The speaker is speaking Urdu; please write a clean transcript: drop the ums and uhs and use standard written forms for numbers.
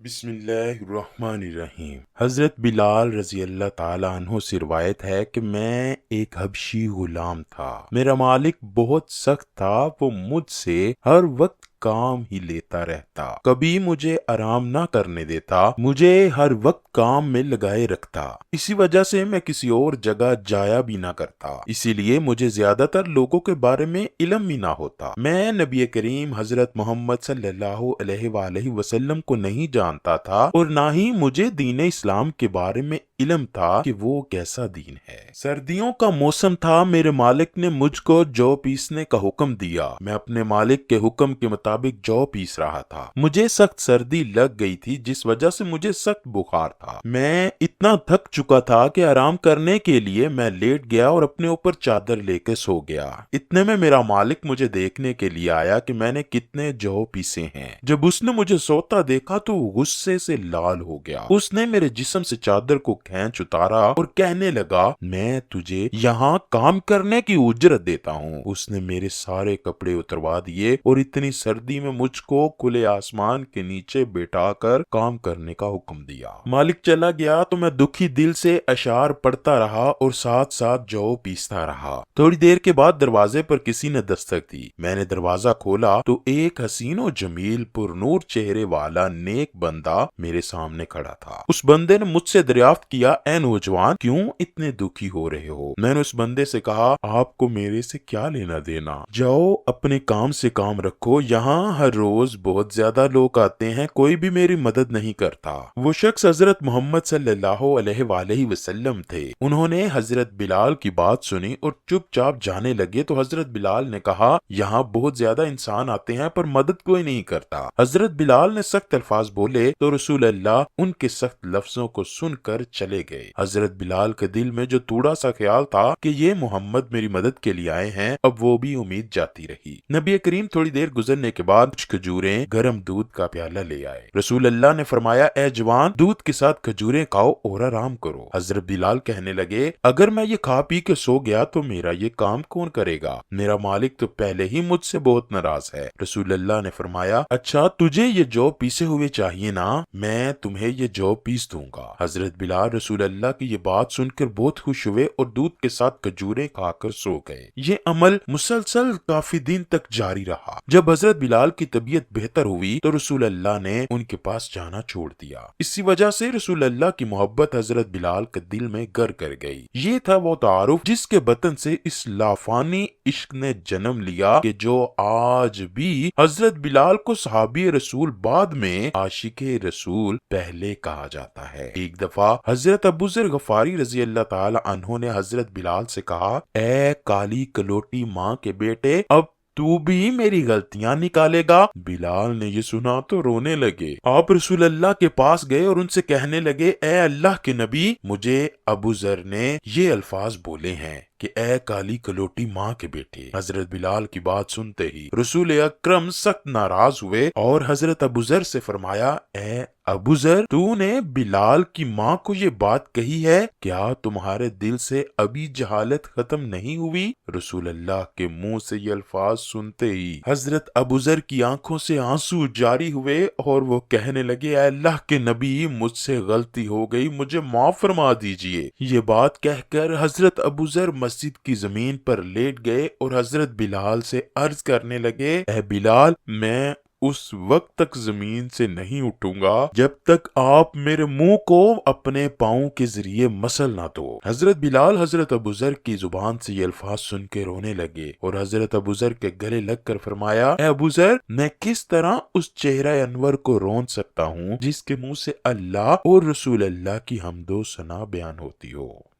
بسم اللہ الرحمن الرحیم۔ حضرت بلال رضی اللہ تعالیٰ عنہ سے روایت ہے کہ میں ایک حبشی غلام تھا۔ میرا مالک بہت سخت تھا، وہ مجھ سے ہر وقت کام ہی لیتا رہتا، کبھی مجھے آرام نہ کرنے دیتا، مجھے ہر وقت کام میں لگائے رکھتا۔ اسی وجہ سے میں کسی اور جگہ جایا بھی نہ کرتا، اسی لیے مجھے زیادہ تر لوگوں کے بارے میں علم بھی نہ ہوتا۔ میں نبی کریم حضرت محمد صلی اللہ علیہ وآلہ وسلم کو نہیں جانتا تھا اور نہ ہی مجھے دین اسلام کے بارے میں علم تھا کہ وہ کیسا دین ہے۔ سردیوں کا موسم تھا، میرے مالک نے مجھ کو جو پیسنے کا حکم دیا۔ میں اپنے مالک کے حکم کے مطابق جو پیس رہا تھا۔ مجھے سخت سردی لگ گئی تھی جس وجہ سے مجھے سخت بخار تھا۔ میں اتنا تھک چکا تھا کہ آرام کرنے کے لیے میں لیٹ گیا اور اپنے اوپر چادر لے کے سو گیا۔ اتنے میں میرا مالک مجھے دیکھنے کے لیے آیا کہ میں نے کتنے جو پیسے ہیں۔ جب اس نے مجھے سوتا دیکھا تو غصے سے لال ہو گیا۔ اس نے میرے جسم سے چادر کو کھینچ اتارا اور کہنے لگا، میں تجھے یہاں کام کرنے کی اجرت دیتا ہوں۔ اس نے میرے سارے کپڑے اتروا دیے اور اتنی سردی میں مجھ کو کھلے آسمان کے نیچے بیٹھا کر کام کرنے کا حکم دیا۔ مالک چلا گیا تو میں دکھی دل سے اشعار پڑھتا رہا اور ساتھ ساتھ جو پیستا رہا۔ تھوڑی دیر کے بعد دروازے پر کسی نے دستک دی۔ میں نے دروازہ کھولا تو ایک حسین و جمیل پر نور چہرے والا نیک بندہ میرے سامنے کھڑا تھا۔ اس بندے نے مجھ سے دریافت کیا، اے نوجوان، کیوں اتنے دکھی ہو رہے ہو؟ میں نے اس بندے سے کہا، آپ کو میرے سے کیا لینا دینا؟ جاؤ اپنے کام سے کام رکھو، یہاں ہر روز بہت زیادہ لوگ آتے ہیں، کوئی بھی میری مدد نہیں کرتا۔ وہ شخص حضرت محمد صلی اللہ علیہ وآلہ وسلم تھے۔ انہوں نے حضرت بلال کی بات سنی اور چپ چاپ جانے لگے تو حضرت بلال نے کہا، یہاں بہت زیادہ انسان آتے ہیں پر مدد کوئی نہیں کرتا۔ حضرت بلال نے سخت الفاظ بولے تو رسول اللہ ان کے سخت لفظوں کو سن کر چلے گئے۔ حضرت بلال کے دل میں جو تھوڑا سا خیال تھا کہ یہ محمد میری مدد کے لیے آئے ہیں، اب وہ بھی امید جاتی رہی۔ نبی کریم تھوڑی دیر گزرنے کے بعد کچھ کھجوریں گرم دودھ کا پیالہ لے آئے۔ رسول اللہ نے فرمایا، اے جوان، دودھ کے ساتھ کھجوریں کھاؤ اور آرام کرو۔ حضرت بلال کہنے لگے، اگر میں یہ کھا پی کے سو گیا تو میرا یہ کام کون کرے گا؟ میرا مالک تو پہلے ہی مجھ سے بہت ناراض ہے۔ رسول اللہ نے فرمایا، اچھا تجھے یہ جو پیسے ہوئے چاہیے نا، میں تمہیں یہ جو پیس دوں گا۔ حضرت بلال رسول اللہ کی یہ بات سن کر بہت خوش ہوئے اور دودھ کے ساتھ کھجوریں کھا کر سو گئے۔ یہ عمل مسلسل کافی دن تک جاری رہا۔ جب حضرت بلال کی طبیعت بہتر ہوئی تو رسول اللہ نے ان کے پاس جانا چھوڑ دیا۔ اسی وجہ سے رسول اللہ کی محبت حضرت بلال کے دل میں گر کر گئی۔ یہ تھا وہ تعارف جس کے بطن سے اس لافانی عشق نے جنم لیا کہ جو آج بھی حضرت بلال کو صحابی رسول بعد میں عاشق رسول پہلے کہا جاتا ہے۔ ایک دفعہ حضرت ابو ذر غفاری رضی اللہ تعالی عنہ نے حضرت بلال سے کہا، اے کالی کلوٹی ماں کے بیٹے، اب تو بھی میری غلطیاں نکالے گا؟ بلال نے یہ سنا تو رونے لگے۔ آپ رسول اللہ کے پاس گئے اور ان سے کہنے لگے، اے اللہ کے نبی، مجھے ابو ذر نے یہ الفاظ بولے ہیں کہ اے کالی کلوٹی ماں کے بیٹے۔ حضرت بلال کی بات سنتے ہی رسول اکرم سخت ناراض ہوئے اور حضرت ابو ذر سے فرمایا، اے ابو ذر، تو نے بلال کی ماں کو یہ بات کہی ہے، کیا تمہارے دل سے ابھی جہالت ختم نہیں ہوئی؟ رسول اللہ کے منہ سے یہ الفاظ سنتے ہی حضرت ابو ذر کی آنکھوں سے آنسو جاری ہوئے اور وہ کہنے لگے، اے اللہ کے نبی، مجھ سے غلطی ہو گئی، مجھے معاف فرما دیجئے۔ یہ بات کہہ کر حضرت ابو ذر مسجد کی زمین پر لیٹ گئے اور حضرت بلال سے عرض کرنے لگے، اے بلال، میں اس وقت تک زمین سے نہیں اٹھوں گا جب تک آپ میرے منہ کو اپنے پاؤں کے ذریعے مسل نہ دو۔ حضرت بلال حضرت ابو ذر کی زبان سے یہ الفاظ سن کے رونے لگے اور حضرت ابو ذر کے گلے لگ کر فرمایا، اے ابو ذر، میں کس طرح اس چہرہ انور کو رون سکتا ہوں جس کے منہ سے اللہ اور رسول اللہ کی حمد و ثنا بیان ہوتی ہو؟